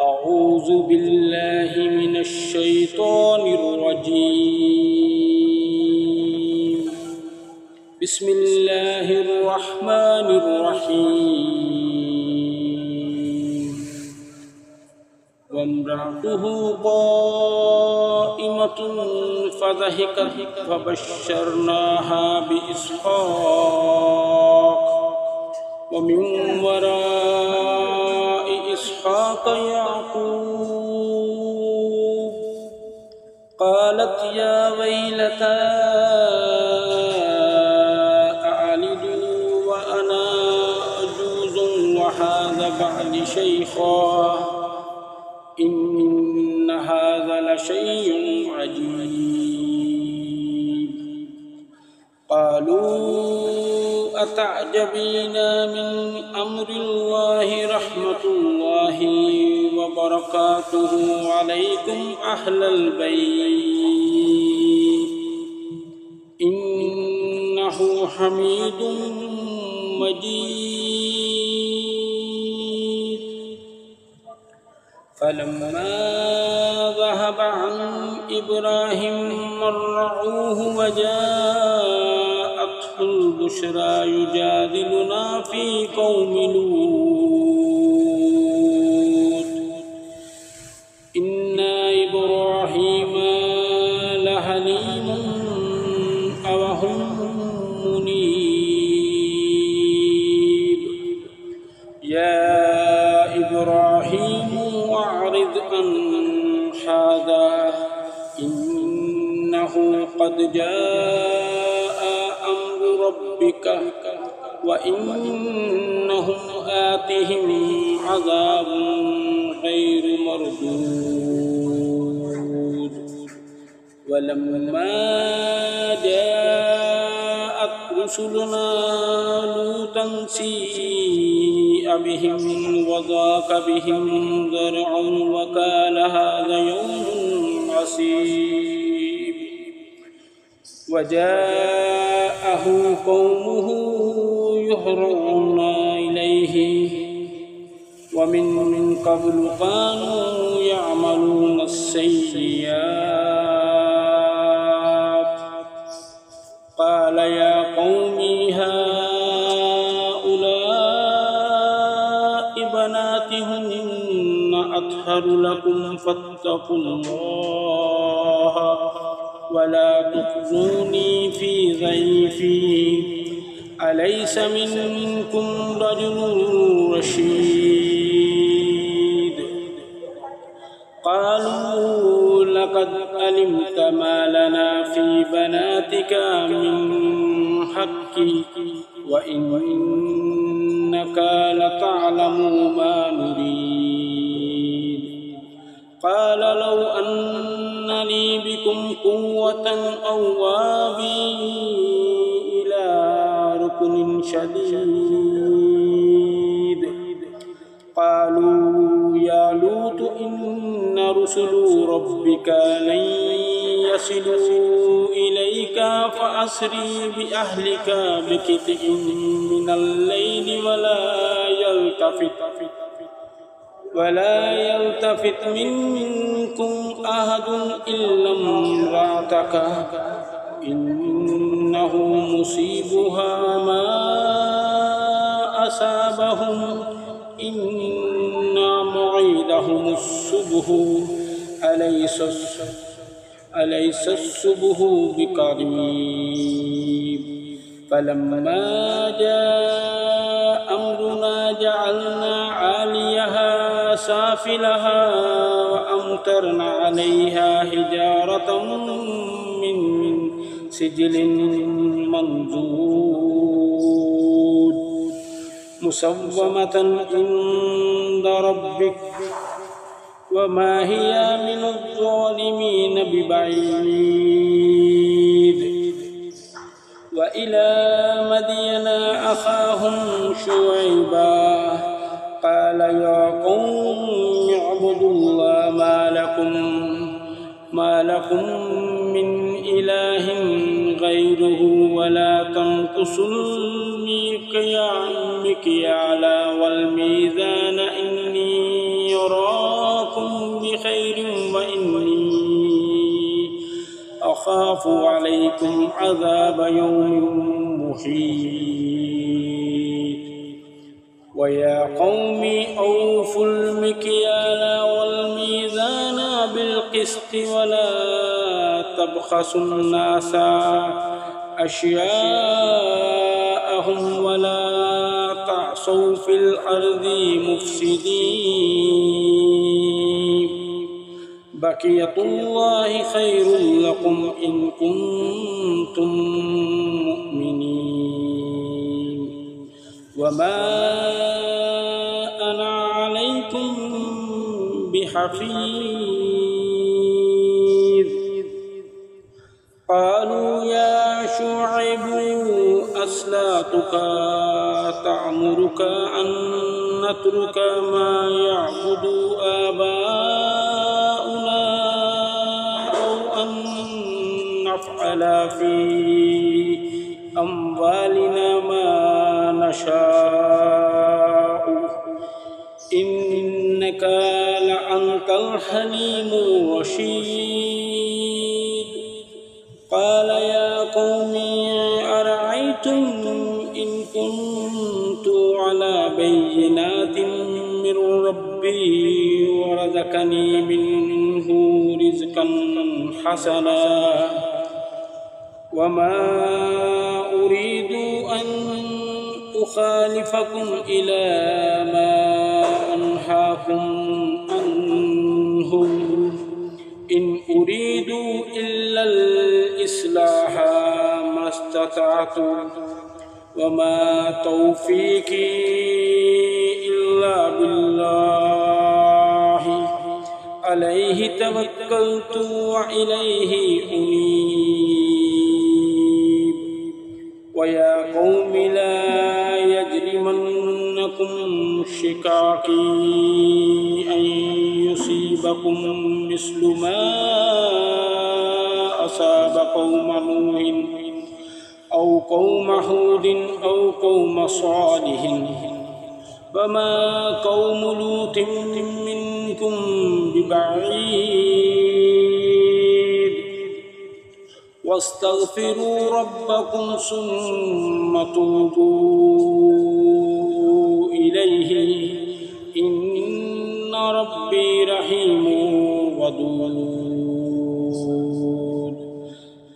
أعوذ بالله من الشيطان الرجيم. بسم الله الرحمن الرحيم. وامرأته قائمة فضحكت فبشرناها بإسحاق ومن وراء إسحاق يعقوب. قالت يا ويلتى أألد وأنا عجوز وهذا بعلي شيخا إن هذا لشيء عجيب. قالوا أتعجبين من أمر الله رحمة الله وبركاته عليكم أهل البيت إنه حميد مجيد. فلما ذهب عن إبراهيم مرعوه وجاءته البشرى يجادلنا في قوم لوط إن إبراهيم لحليم أواه منيب. يا إبراهيم أعرض عن هذا إنه قد جاء أمر ربك وإنهم آتهم عذاب غير مردود. ولما جاءت رسلنا لوطا سيء بهم وضاق بهم ذرعا وقال هذا يوم عسير. وجاءه قومه يهرعون إليه ومن قبل كانوا يعملون السيئات. قال يا قوم هؤلاء بناتي هن أطهر لكم فاتقوا الله ولا تخزوني في ضيفي أليس منكم رجل رشيد. قالوا لقد علمت ما لنا في بناتك من حق وإنك لتعلم ما نريد. قال لو أن لي بكم قوة أو آوي إلى ركن شديد. قالوا يا لوط إن رسل ربك لن يصلوا إليك فأسري بأهلك بقطع من الليل ولا يلتفت منكم أحد إلا امرأتك إنه مصيبها ما أصابهم إن موعدهم الصبح أليس الصبح بقريب. فلما جاء أمرنا جعلنا عاليها سافلها وأمطرنا عليها حجارة من سجل منضود مسومة عند ربك وما هي من الظالمين ببعيد. وإلى مدين أخاهم شعيبا قال يا قوم اعبدوا الله ما لكم من إله غيره ولا تنقصوا المكيال والميزان إني يراكم أراكم بخير وإني أخاف عليكم عذاب يوم محيط ويا قوم أوفوا المكيال والميزان بالقسط ولا تبخسوا الناس أشياءهم ولا تعصوا في الأرض مفسدين بقية الله خير لكم إن كنتم مؤمنين وما أنا عليكم بحفيظ قالوا يا شعيب أصلاتك تأمرك أن نترك ما يعبد آباؤنا أو أن نفعل في أموالنا ما نشاء إنك لأنت الحليم الرشيد قال يا قوم أرأيتم إن كنت على بينات من ربي ورزقني منه رزقا حسنا وما أريد أن أخالفكم إلى ما أنهاكم عنه إن أريد إلا الإصلاح ما استطعت وما توفيقي إلا بالله عليه توكلت وإليه أنيب ويا قوم لا يجرمنكم شقاقي أن يصيبكم مثل ما أصاب قوم نوح أو قوم هود أو قوم صالح فما قوم لوط منكم ببعيد واستغفروا ربكم ثم توبوا إليه إن ربي رحيم ودود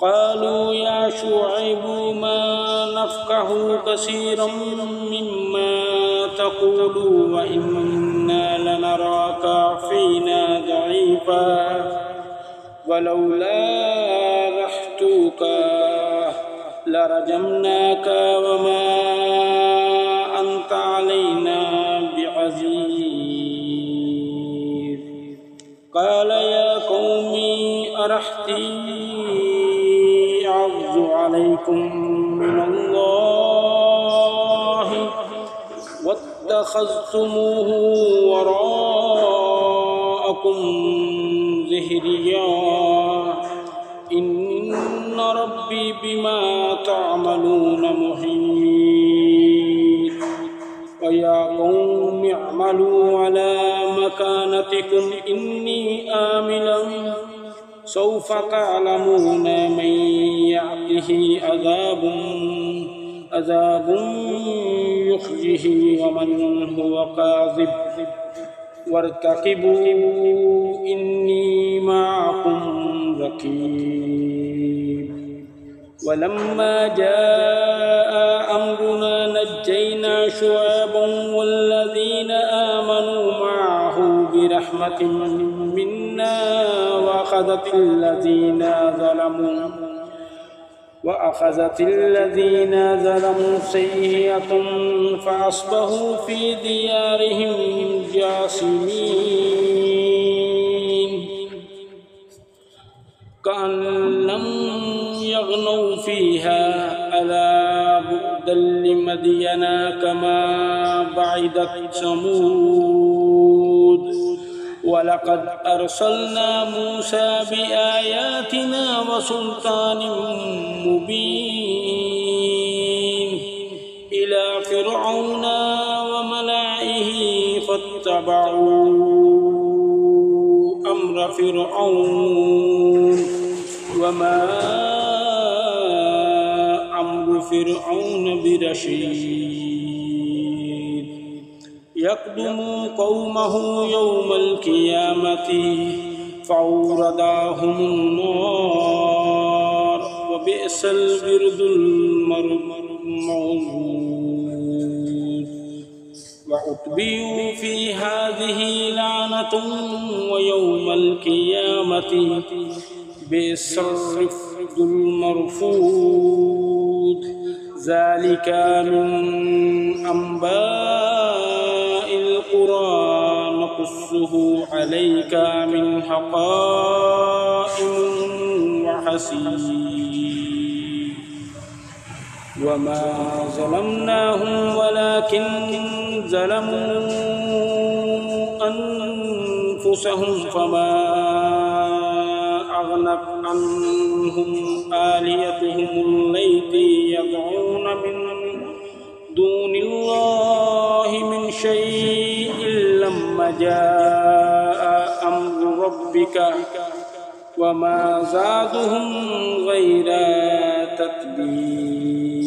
قالوا يا شعيب ما نفقه كثيرا مما تقول وإنا لنراك فينا ضعيفا ولولا رحتك لرجمناك وما أنت علينا بعزيز قال يا قوم أرحتي أعز عليكم من الله واتخذتموه وراءكم ظهريا إن ربي بما تعملون محيط ويا قوم اعملوا على مكانتكم إني آمل سوف تعلمون من يأته عذاب يخزيه ومن هو كاذب وارتقبوا إني معكم رقيب ولما جاء أمرنا نجينا شعيبا والذين آمنوا معه برحمة منا وأخذت الذين ظلموا سيئة فأصبحوا في ديارهم جاثمين كأن لم يغنوا فيها ألا بعدا لمدين كما بعدت ثمود ولقد أرسلنا موسى بآياتنا وسلطان مبين إلى فرعون وملئه فاتبعوا أمر فرعون وما أمر فرعون برشيد يقدم قومه يوم القيامة فأورداهم النار وبئس الورد المورود وأتبعوا في هذه لعنة ويوم القيامة بئس الرفد المرفود ذلك من أنباء القرى نقصه عليك من حقائق وحسيب وما ظلمناهم ولكن ظلموا أنفسهم فما أغنت عنهم آلهتهم التي يدعون من دون الله من شيء لما جاء أمر ربك وما زادهم غير تتبيب